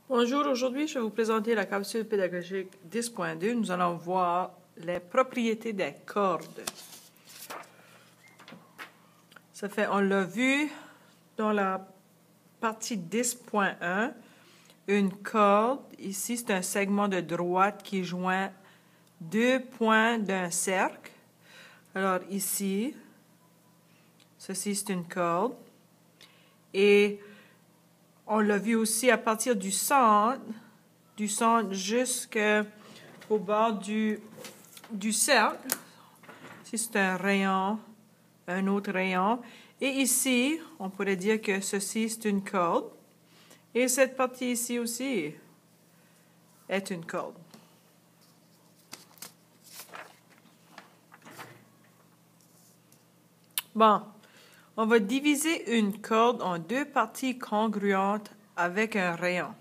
Bonjour, aujourd'hui je vais vous présenter la capsule pédagogique 10.2. Nous allons voir les propriétés des cordes. Ça fait, on l'a vu dans la partie 10.1, une corde, ici c'est un segment de droite qui joint deux points d'un cercle. Alors ici, ceci c'est une corde. Et on l'a vu aussi à partir du centre jusqu'au bord du cercle. Ici, c'est un rayon, un autre rayon. Et ici, on pourrait dire que ceci, c'est une corde. Et cette partie ici aussi est une corde. Bon, on va diviser une corde en deux parties congruentes avec un rayon.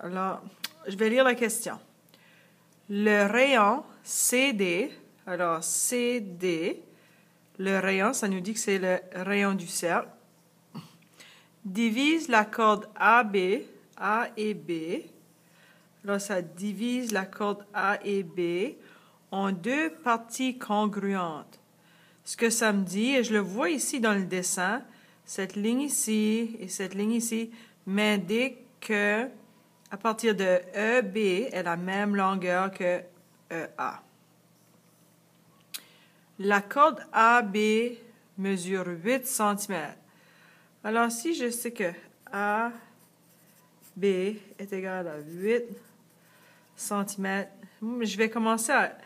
Alors, je vais lire la question. Le rayon CD, alors CD, le rayon, ça nous dit que c'est le rayon du cercle, divise la corde AB, A et B. Alors, ça divise la corde A et B en deux parties congruentes. Ce que ça me dit, et je le vois ici dans le dessin, cette ligne ici et cette ligne ici m'indiquent que à partir de EB est la même longueur que EA. La corde AB mesure 8 cm. Alors, si je sais que AB est égal à 8 cm, je vais commencer à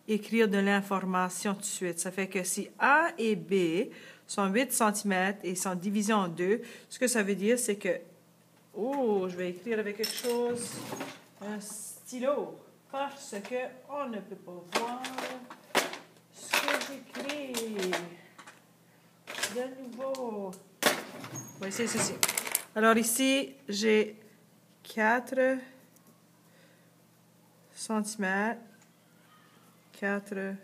écrire de l'information tout de suite. Ça fait que si A et B sont 8 cm et sont divisés en deux, ce que ça veut dire, c'est que... Oh, je vais écrire avec quelque chose, un stylo, parce qu'on ne peut pas voir ce que j'écris. De nouveau. Oui, c'est ceci. Alors ici, j'ai 4 cm. 4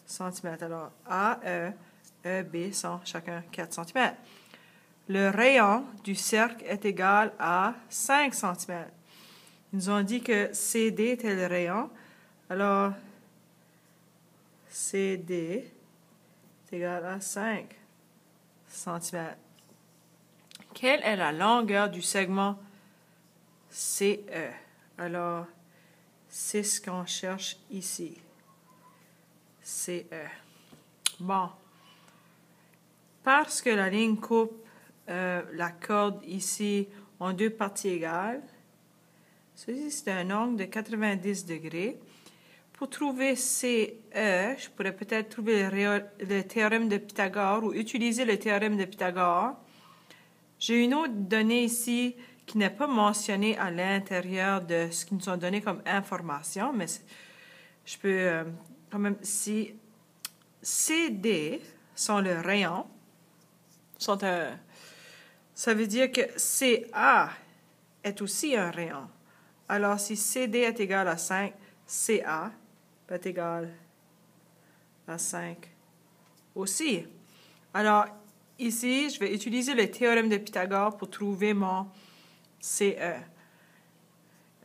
cm. Alors, A, E, B sont chacun 4 cm. Le rayon du cercle est égal à 5 cm. Ils nous ont dit que CD était le rayon. Alors, CD est égal à 5 cm. Quelle est la longueur du segment CE? Alors, c'est ce qu'on cherche ici. CE. Bon. Parce que la ligne coupe la corde ici en deux parties égales, ceci c'est un angle de 90 degrés. Pour trouver CE, je pourrais peut-être trouver le théorème de Pythagore ou utiliser le théorème de Pythagore. J'ai une autre donnée ici qui n'est pas mentionnée à l'intérieur de ce qu'ils nous ont donné comme information, mais je peux quand même, si CD sont le rayon, ça veut dire que CA est aussi un rayon. Alors, si CD est égal à 5, CA est égal à 5 aussi. Alors, ici, je vais utiliser le théorème de Pythagore pour trouver mon CE.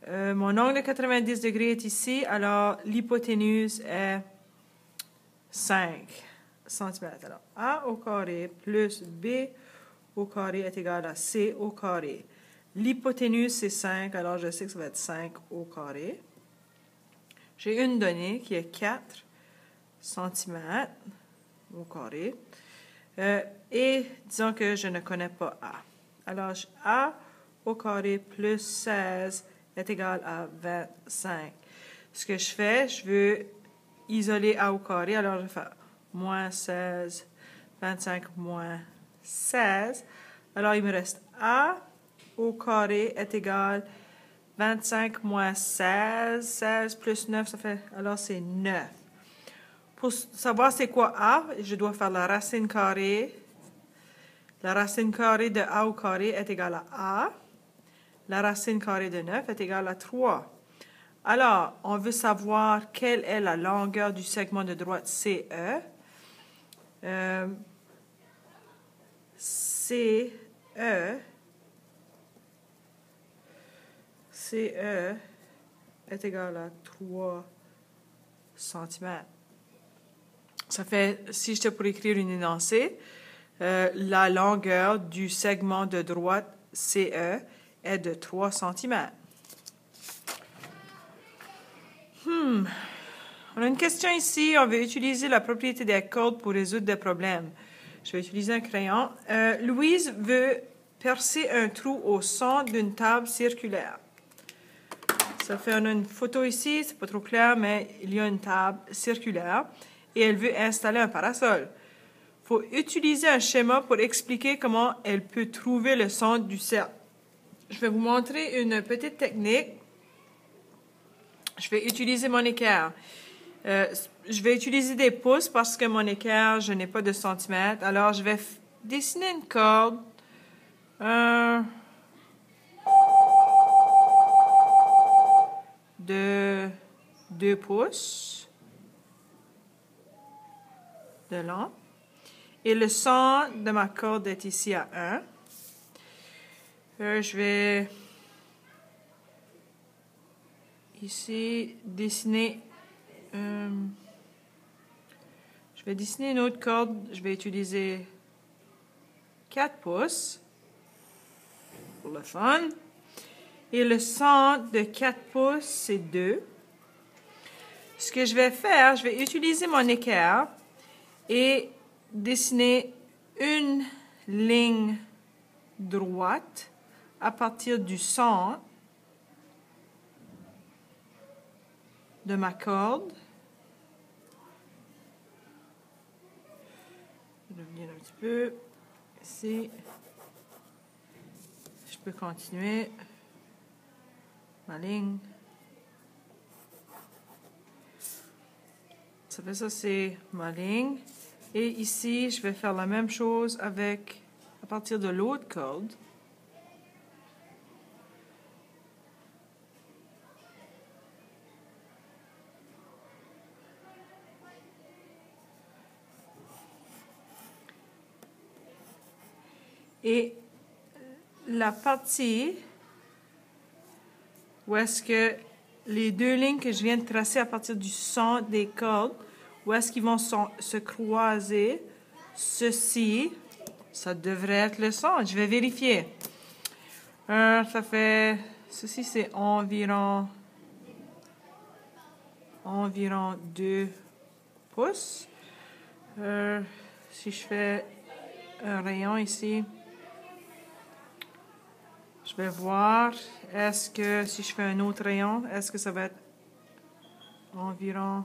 Mon angle de 90 degrés est ici, alors l'hypoténuse est 5 cm. Alors, A au carré plus B au carré est égal à C au carré. L'hypoténuse, c'est 5, alors je sais que ça va être 5 au carré. J'ai une donnée qui est 4 cm au carré. Et disons que je ne connais pas A. Alors, A au carré plus 16 est égal à 25. Ce que je fais, je veux isoler A au carré, alors je vais faire moins 16, 25 moins 16. Alors, il me reste A au carré est égal à 25 moins 16. 16 plus 9, ça fait... Alors, c'est 9. Pour savoir c'est quoi A, je dois faire la racine carrée. La racine carrée de A au carré est égale à A. La racine carrée de 9 est égale à 3. Alors, on veut savoir quelle est la longueur du segment de droite CE. CE CE est égal à 3 cm. Ça fait, si j'étais pour écrire une énoncée, la longueur du segment de droite CE est de 3 cm. On a une question ici. On veut utiliser la propriété des cordes pour résoudre des problèmes. Je vais utiliser un crayon. Louise veut percer un trou au centre d'une table circulaire. Ça fait, on a une photo ici, c'est pas trop clair, mais il y a une table circulaire et elle veut installer un parasol. Il faut utiliser un schéma pour expliquer comment elle peut trouver le centre du cercle. Je vais vous montrer une petite technique. Je vais utiliser mon équerre. Je vais utiliser des pouces parce que mon équerre, je n'ai pas de centimètres. Alors, je vais dessiner une corde. De 2 pouces de long. Et le centre de ma corde est ici à 1. Je vais ici dessiner une autre corde. Je vais utiliser 4 pouces pour le fun. Et le centre de 4 pouces, c'est 2. Ce que je vais faire, je vais utiliser mon équerre et dessiner une ligne droite à partir du centre de ma corde. Je vais revenir un petit peu. Ici, je peux continuer ma ligne. Ça fait ça, c'est ma ligne. Et ici, je vais faire la même chose à partir de l'autre corde. Et la partie où est-ce que les deux lignes que je viens de tracer à partir du centre des cordes, où est-ce qu'ils vont se croiser, ceci, ça devrait être le centre. Je vais vérifier. Ça fait, ceci c'est environ 2 pouces. Si je fais un rayon ici, je vais voir, est-ce que si je fais un autre rayon, est-ce que ça va être environ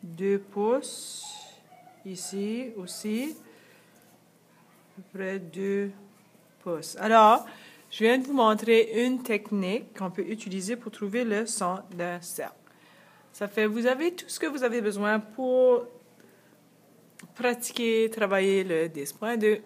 2 pouces, ici aussi, à peu près 2 pouces. Alors, je viens de vous montrer une technique qu'on peut utiliser pour trouver le centre d'un cercle. Ça fait, vous avez tout ce que vous avez besoin pour pratiquer, travailler le 10.2.